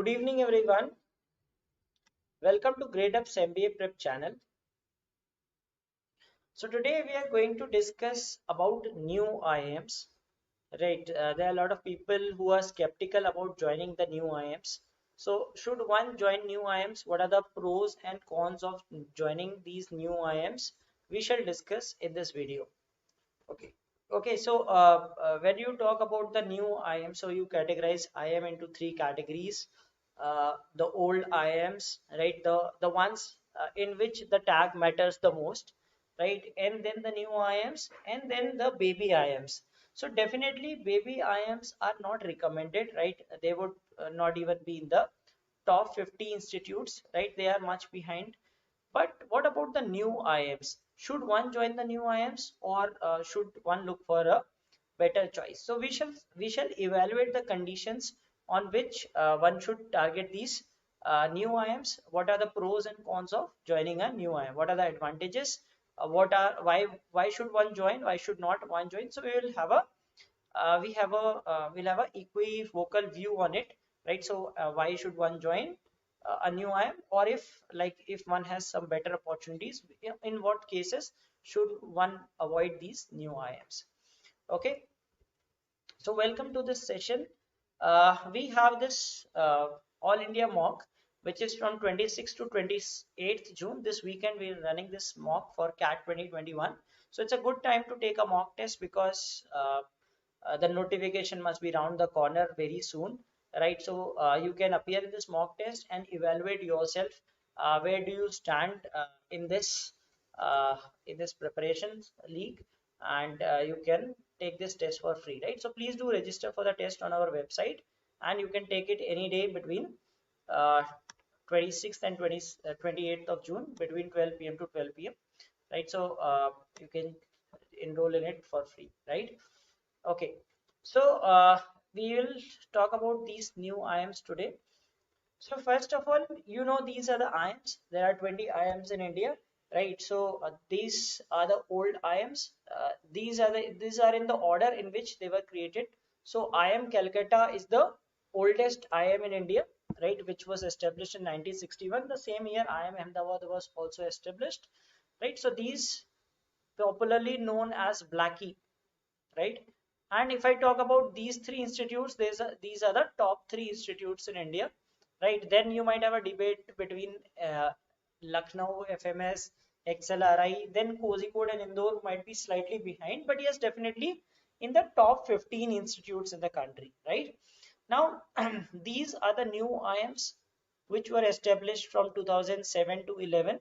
Good evening, everyone. Welcome to Gradeup's MBA Prep channel. So today we are going to discuss about new IIMs. Right, there are a lot of people who are skeptical about joining the new IIMs. So should one join new IIMs? What are the pros and cons of joining these new IIMs? We shall discuss in this video. Okay. Okay, so when you talk about the new IIM, so you categorize IIM into three categories. The old IIMs, right? The ones in which the tag matters the most, right? And then the new IIMs, and then the baby IIMs. So definitely, baby IIMs are not recommended, right? They would not even be in the top 50 institutes, right? They are much behind. But what about the new IIMs? Should one join the new IIMs, or should one look for a better choice? So we shall evaluate the conditions on which one should target these new IIMs. What are the pros and cons of joining a new IIM? What are the advantages? What are why should one join? Why should not one join? So we will have a we'll have a equivocal view on it, right? So why should one join a new IIM, or if one has some better opportunities, in what cases should one avoid these new IIMs? Okay, so welcome to this session. We have this All India mock, which is from 26th to 28th June. This weekend we're running this mock for CAT 2021. So it's a good time to take a mock test because the notification must be round the corner very soon, right? So you can appear in this mock test and evaluate yourself. Where do you stand uh, in this preparations league, and you can take this test for free, right? So please do register for the test on our website, and you can take it any day between uh, 26th and 28th of June between 12 p.m. to 12 p.m. right? So you can enroll in it for free, right? Okay, so we will talk about these new IIMs today. So first of all, these are the IIMs. There are 20 IIMs in India, right? So these are the old IIMs. These are in the order in which they were created. So IIM Calcutta is the oldest IIM in India, right? Which was established in 1961. The same year IIM Ahmedabad was also established, right? So these popularly known as Blackie, right? And if I talk about these three institutes, these are the top three institutes in India, right? Then you might have a debate between Lucknow, FMS, XLRI, then Kozhikode and Indore might be slightly behind, but yes, definitely in the top 15 institutes in the country, right? Now, these are the new IIMs which were established from 2007 to 11,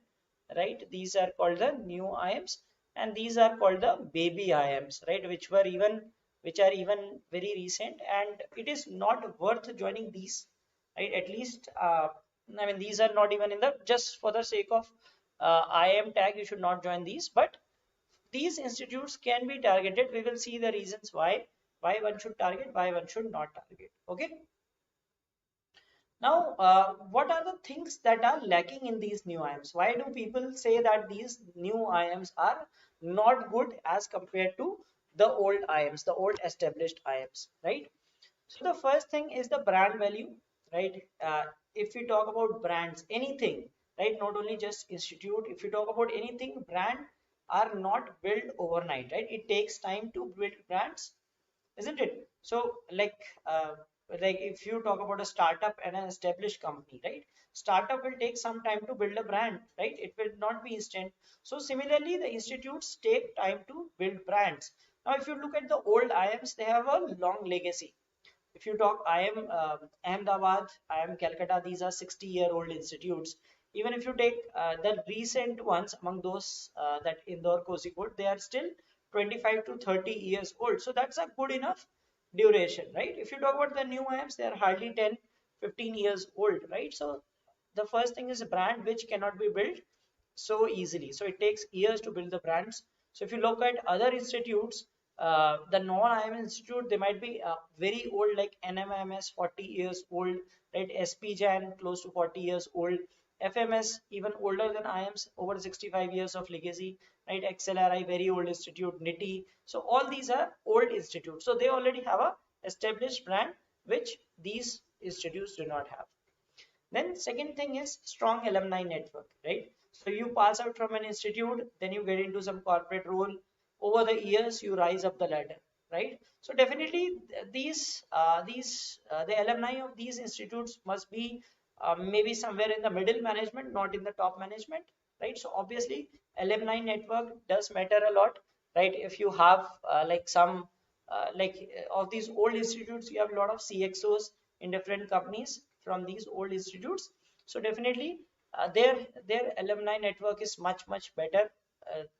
right? These are called the new IIMs, and these are called the baby IIMs, right? Which are even very recent, and it is not worth joining these, right? At least, I mean, these are not even in the, just for the sake of IIM tag, you should not join these, but these institutes can be targeted. We will see the reasons why one should target, why one should not target. Okay. Now, what are the things that are lacking in these new IIMs? Why do people say that these new IIMs are not good as compared to the old IIMs, the old established IIMs, right? So the first thing is the brand value, right? If we talk about brands, anything, right? Not only just institute. If you talk about anything, brand are not built overnight, right? It takes time to build brands, isn't it? So like if you talk about a startup and an established company, right? Startup will take some time to build a brand, right? It will not be instant. So similarly, the institutes take time to build brands. Now if you look at the old IIMs, they have a long legacy. If you talk IIM Ahmedabad, IIM Calcutta, these are 60-year-old institutes. Even if you take the recent ones among those that Indore, Kozhikode, they are still 25 to 30 years old. So that's a good enough duration, right? If you talk about the new IIMs, they are hardly 10, 15 years old, right? So the first thing is a brand which cannot be built so easily. So it takes years to build the brands. So if you look at other institutes, the non-IIM institute, they might be very old, like NMMS 40 years old, right? SPJAN close to 40 years old, FMS even older than IIMs, over 65 years of legacy, right? XLRI very old institute, NITI. So all these are old institutes. So they already have a established brand which these institutes do not have. Then second thing is strong alumni network, right? So you pass out from an institute, then you get into some corporate role. Over the years, you rise up the ladder, right? So definitely the alumni of these institutes must be maybe somewhere in the middle management, not in the top management, right? So obviously, alumni network does matter a lot, right? If you have of these old institutes, you have a lot of CXOs in different companies from these old institutes. So definitely their alumni network is much better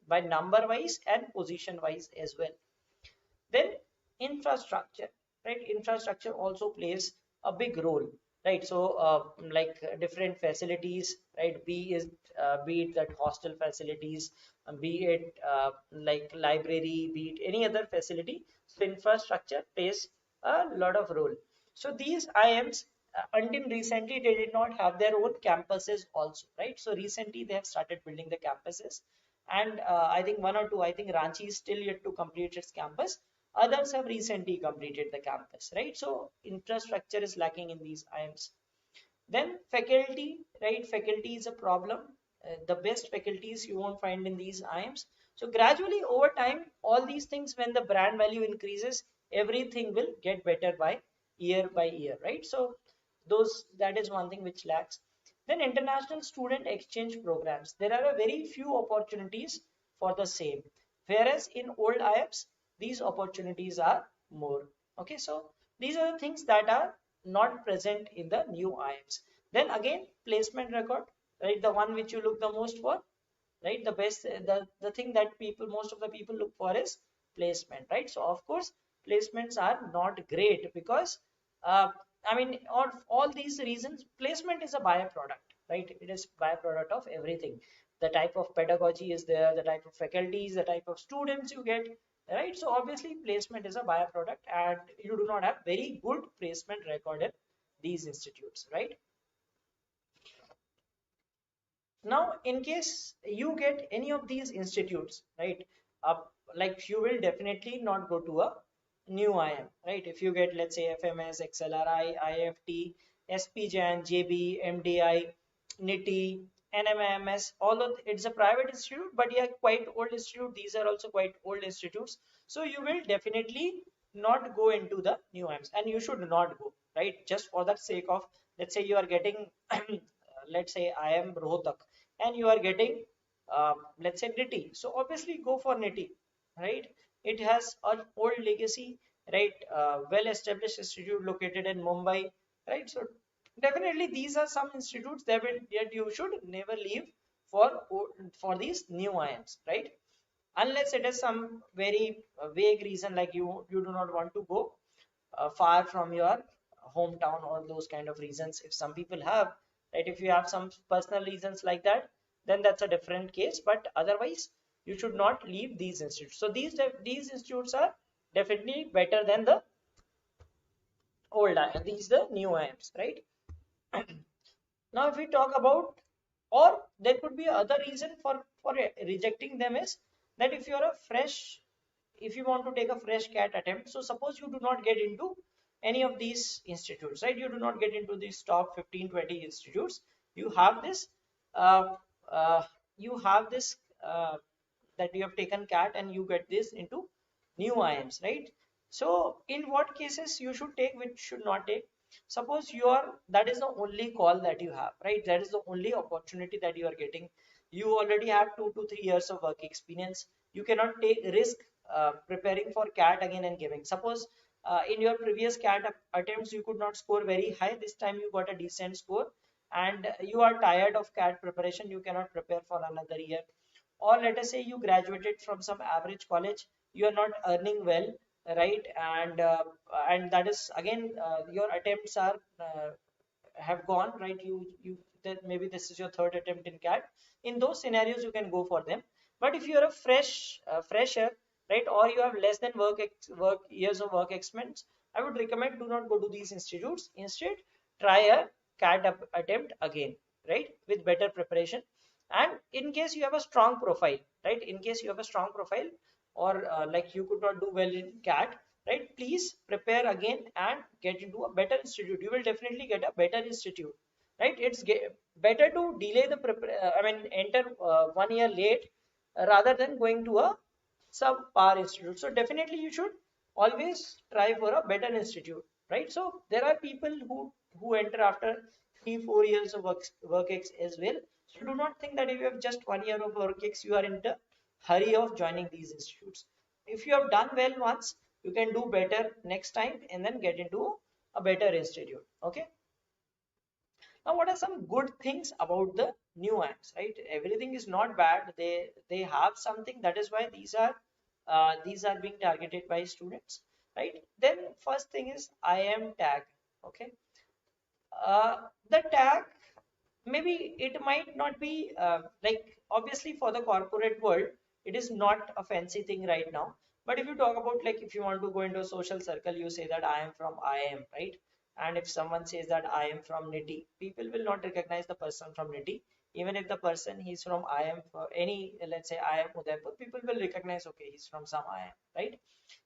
by number wise and position wise as well. Then infrastructure, right? Infrastructure also plays a big role, right? So different facilities, right? Be it that hostel facilities, be it like library, be it any other facility. So infrastructure plays a lot of role. So these IIMs until recently they did not have their own campuses also, right? So recently they have started building the campuses, and I think one or two, I think Ranchi is still yet to complete its campus. Others have recently completed the campus, right? So infrastructure is lacking in these IIMs. Then faculty, right? Faculty is a problem. The best faculties you won't find in these IIMs. So gradually over time, all these things, when the brand value increases, everything will get better by year, right? So that is one thing which lacks. Then international student exchange programs. There are a very few opportunities for the same. Whereas in old IIMs, these opportunities are more. Okay, so these are the things that are not present in the new IIMs. Then again, placement record, right? The one which you look the most for, right? The thing that most of the people look for is placement, right? So of course, placements are not great because, uh, I mean, all these reasons, placement is a byproduct, right? It is byproduct of everything. The type of pedagogy is there, the type of faculties, the type of students you get, right? So obviously, placement is a byproduct, and you do not have very good placement record in these institutes, right? Now, in case you get any of these institutes, right, like you will definitely not go to a new IIM, right? If you get, let's say, FMS, XLRI, IFT, SPJAN, JB, MDI, NITI, NMIMS, all of it's a private institute, but yeah, quite old institute. These are also quite old institutes. So you will definitely not go into the new IIMs, and you should not go, right? Just for the sake of, let's say you are getting let's say IIM Rohtak, and you are getting let's say NITI. So obviously go for NITI, right? It has an old legacy, right? Well established institute located in Mumbai, right? So definitely these are some institutes that you should never leave for these new IIMs, right? Unless it is some very vague reason, like you do not want to go far from your hometown, or those kind of reasons. If some people have, right, if you have some personal reasons like that, then that's a different case, but otherwise you should not leave these institutes. So these institutes are definitely better than the old these the new IIMs, right? Now if we talk about, or there could be other reason for rejecting them, is that if you want to take a fresh CAT attempt, so suppose you do not get into any of these institutes, right? You do not get into these top 15, 20 institutes. You have this uh, uh, you have this that you have taken CAT, and you get this into new IIMs, right? So in what cases you should take, which should not take? Suppose that is the only call that you have, right? That is the only opportunity that you are getting. You already have 2 to 3 years of work experience. You cannot take risk preparing for CAT again and giving. Suppose in your previous CAT attempts you could not score very high, this time you got a decent score, and you are tired of CAT preparation, you cannot prepare for another year. Or let us say you graduated from some average college, you are not earning well, right? And that is again, your attempts are have gone, right? You that maybe this is your third attempt in CAT. In those scenarios you can go for them. But if you're a fresher, right, or you have less than work years of work experience, I would recommend, do not go to these institutes. Instead, try a CAT attempt again, right, with better preparation. And in case you have a strong profile, right, in case you have a strong profile, or like you could not do well in CAT, right, please prepare again and get into a better institute. You will definitely get a better institute, right? It's better to delay the I mean enter 1 year late rather than going to a subpar institute. So definitely you should always try for a better institute, right? So there are people who enter after 3 4 years of work ex as well. So do not think that if you have just 1 year of work ex you are in the hurry of joining these institutes. If you have done well once, you can do better next time and then get into a better institute. Okay. Now, what are some good things about the new apps, right? Everything is not bad. They have something. That is why these are being targeted by students, right? Then first thing is IIM tag. Okay, the tag, maybe it might not be like, obviously for the corporate world it is not a fancy thing right now, but if you talk about, like, if you want to go into a social circle, you say that I am from IIM, right? And if someone says that I am from Niti, people will not recognize the person from Niti. Even if the person he's from IIM, for any, let's say IIM Udaipur, people will recognize, okay, he's from some IIM, right?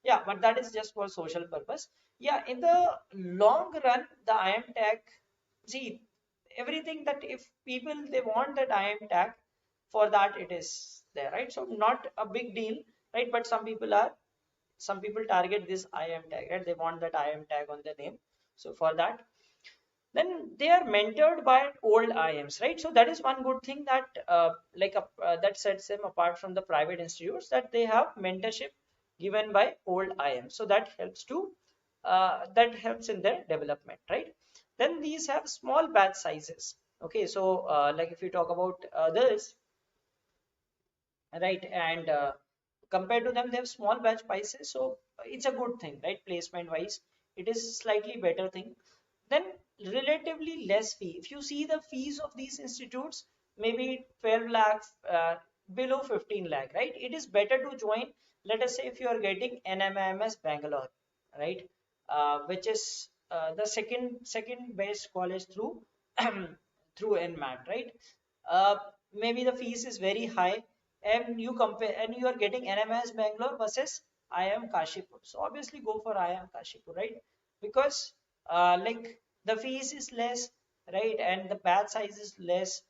Yeah, but that is just for social purpose. Yeah, in the long run the IIM tag, see, everything that if people they want that IIM tag, for that it is there, right? So not a big deal, right? But some people target this IIM tag, right? They want that IIM tag on their name. So for that, then they are mentored by old IIMs, right? So that is one good thing that that sets them apart from the private institutes, that they have mentorship given by old IIMs. So that helps in their development, right? Then these have small batch sizes. Okay, so like if you talk about this, right, and compared to them they have small batch prices, so it's a good thing, right? Placement wise it is slightly better thing. Then relatively less fee. If you see the fees of these institutes, maybe 12 lakhs, below 15 lakh, right? It is better to join, let us say if you are getting NMIMS Bangalore, right, which is the second best college through through NMAT, right? uh, Maybe the fees is very high, and you compare and you are getting NMS Bangalore versus IIM Kashipur. So obviously go for IIM Kashipur, right? Because like the fees is less, right? And the batch size is less,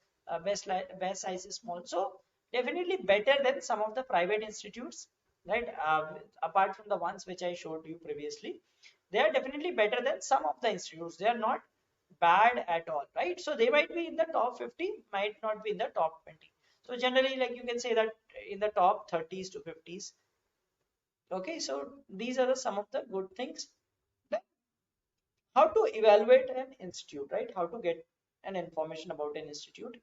batch size is small. So definitely better than some of the private institutes, right? Apart from the ones which I showed you previously, they are definitely better than some of the institutes. They are not bad at all, right? So they might be in the top 50, might not be in the top 20. So generally, like you can say that in the top 30s to 50s. Okay, so these are some of the good things. Then how to evaluate an institute, right? How to get an information about an institute.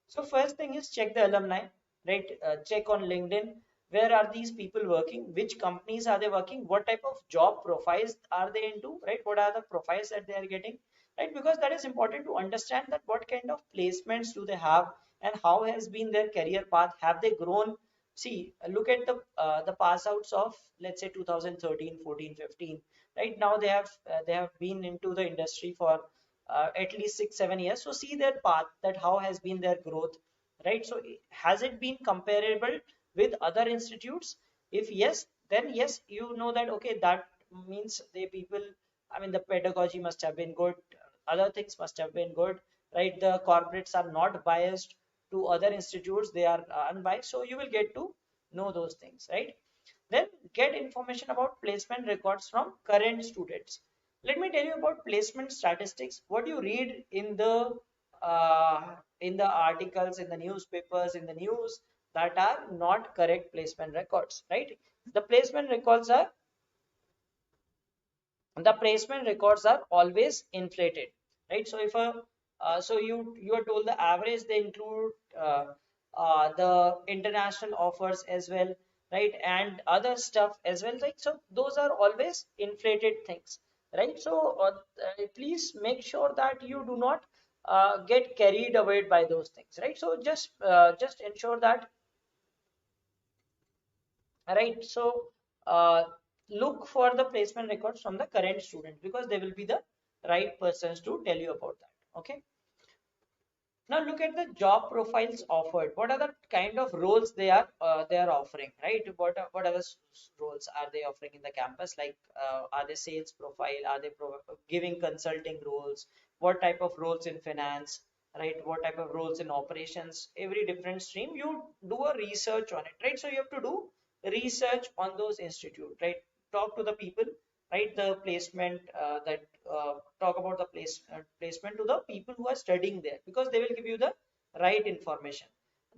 So first thing is check the alumni, right? Check on LinkedIn. Where are these people working? Which companies are they working? What type of job profiles are they into, right? What are the profiles that they are getting, right? Because that is important to understand that what kind of placements do they have and how has been their career path. Have they grown? See, look at the pass outs of, let's say, 2013, 14, 15. Right now they have been into the industry for at least 6 7 years. So see their path, that how has been their growth, right? So has it been comparable with other institutes? If yes, then yes, you know that, okay, that means the people, I mean, the pedagogy must have been good, other things must have been good, right? The corporates are not biased to other institutes, they are unbiased. So you will get to know those things, right? Then get information about placement records from current students. Let me tell you about placement statistics. What you read in the articles, in the newspapers, in the news, that are not correct placement records, right? The placement records are the placement records are always inflated, right? So if a so you are told the average, they include the international offers as well, right, and other stuff as well, right? So those are always inflated things, right? So please make sure that you do not get carried away by those things, right? So just ensure that, right? So uh, look for the placement records from the current student, because they will be the right persons to tell you about that. Okay, now look at the job profiles offered. What are the kind of roles they are offering, right? What other roles are they offering in the campus? Like are they sales profile, are they giving consulting roles, what type of roles in finance, right? What type of roles in operations, every different stream, you do a research on it, right? So you have to do research on those institute, right? Talk to the people, right? The placement that talk about the placement to the people who are studying there, because they will give you the right information.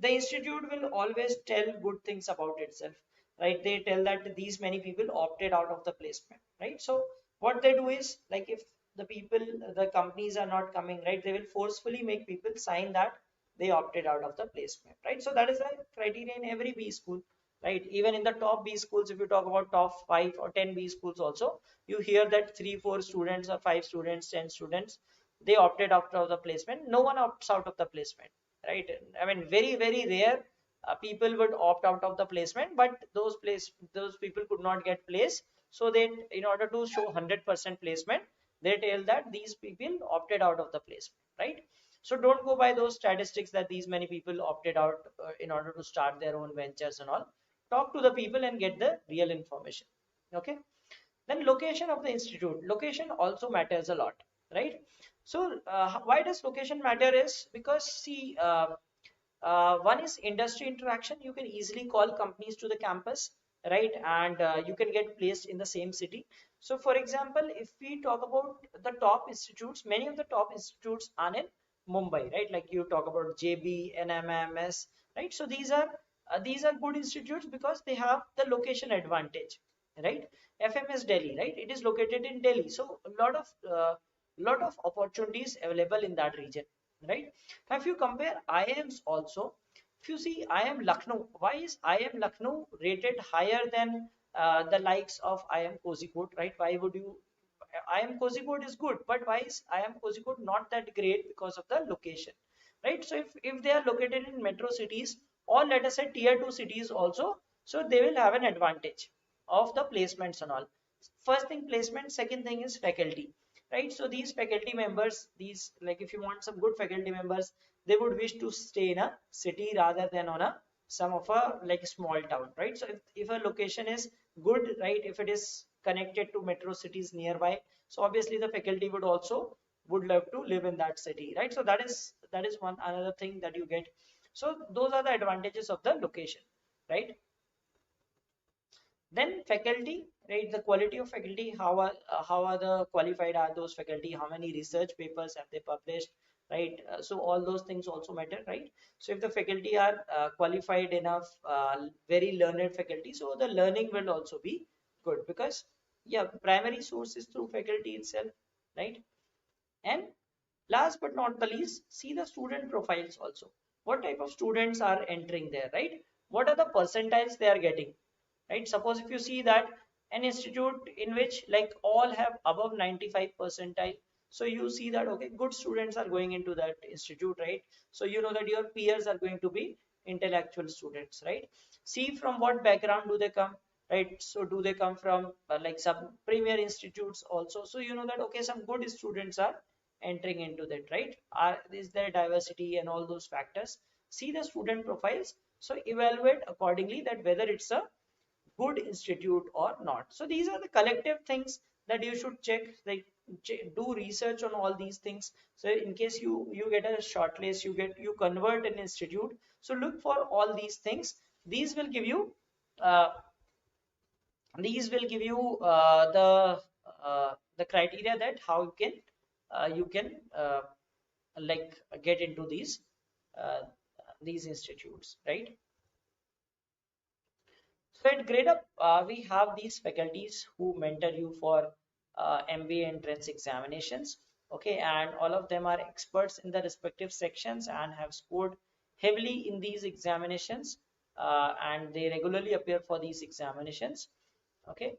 The institute will always tell good things about itself, right? They tell that these many people opted out of the placement, right? So what they do is, like, if the people, the companies are not coming, right, they will forcefully make people sign that they opted out of the placement, right? So that is the criteria in every B school, right? Even in the top B schools, if you talk about top 5 or 10 B schools also, you hear that 3 4 students or 5 students, 10 students, they opted out of the placement. No one opts out of the placement, right? I mean, very rare people would opt out of the placement, but those people could not get placed. So they, in order to show 100% placement, they tell that these people opted out of the placement, right? So don't go by those statistics that these many people opted out in order to start their own ventures and all. Talk to the people and get the real information. Okay. Then location of the institute. Location also matters a lot, right? So why does location matter is because, see, one is industry interaction. You can easily call companies to the campus, right? And you can get placed in the same city. So for example, if we talk about the top institutes, many of the top institutes are in Mumbai, right? Like you talk about JB, NMMS, right? So these are good institutes because they have the location advantage, right? FMS Delhi, right? It is located in Delhi, so a lot of opportunities available in that region, right? Now, if you compare IIMs also, if you see IIM Lucknow, why is IIM Lucknow rated higher than the likes of IIM Kozhikode, right? Why would you? IIM Kozhikode is good, but why is IIM Kozhikode not that great? Because of the location, right? So if they are located in metro cities, or let us say tier 2 cities also, so they will have an advantage of the placements and all. First thing, placement. Second thing is faculty, right? So these faculty members, these, like, if you want some good faculty members, they would wish to stay in a city rather than on a some of a like a small town, right? So if a location is good, right, if it is connected to metro cities nearby, so obviously the faculty would also would love to live in that city, right? So that is one another thing that you get. So those are the advantages of the location, right? Then faculty, right? The quality of faculty, how are the qualified are those faculty? How many research papers have they published, right? So all those things also matter, right? So if the faculty are qualified enough, very learned faculty, so the learning will also be good because, yeah, primary source is through faculty itself, right? And last but not the least, see the student profiles also. What type of students are entering there, right? What are the percentiles they are getting, right? Suppose if you see that an institute in which like all have above 95 percentile, so you see that okay, good students are going into that institute, right? So you know that your peers are going to be intellectual students, right? See from what background do they come, right? So do they come from like some premier institutes also, so you know that okay, some good students are entering into that, right? Is there diversity and all those factors? See the student profiles, so evaluate accordingly that whether it's a good institute or not. So these are the collective things that you should check, like do research on all these things. So in case you get a shortlist, you convert an institute, so look for all these things. These will give you uh, the criteria that how you can like get into uh, these institutes, right? So at Gradeup, we have these faculties who mentor you for MBA entrance examinations. Okay, and all of them are experts in the respective sections and have scored heavily in these examinations, and they regularly appear for these examinations. Okay,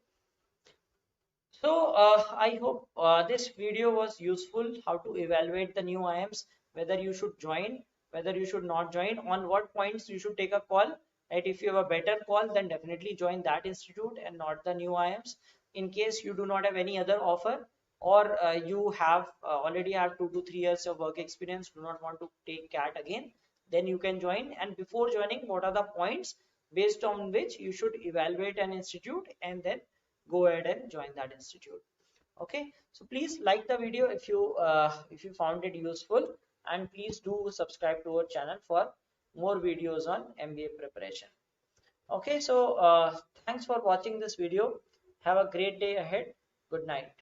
so I hope this video was useful. How to evaluate the new IIMs, whether you should join, whether you should not join, on what points you should take a call. Right? If you have a better call, then definitely join that institute and not the new IIMs. In case you do not have any other offer, or you have already have 2 to 3 years of work experience, do not want to take CAT again, then you can join. And before joining, what are the points based on which you should evaluate an institute and then go ahead and join that institute. Okay, so please like the video if you found it useful, and please do subscribe to our channel for more videos on MBA preparation. Okay, so thanks for watching this video. Have a great day ahead. Good night.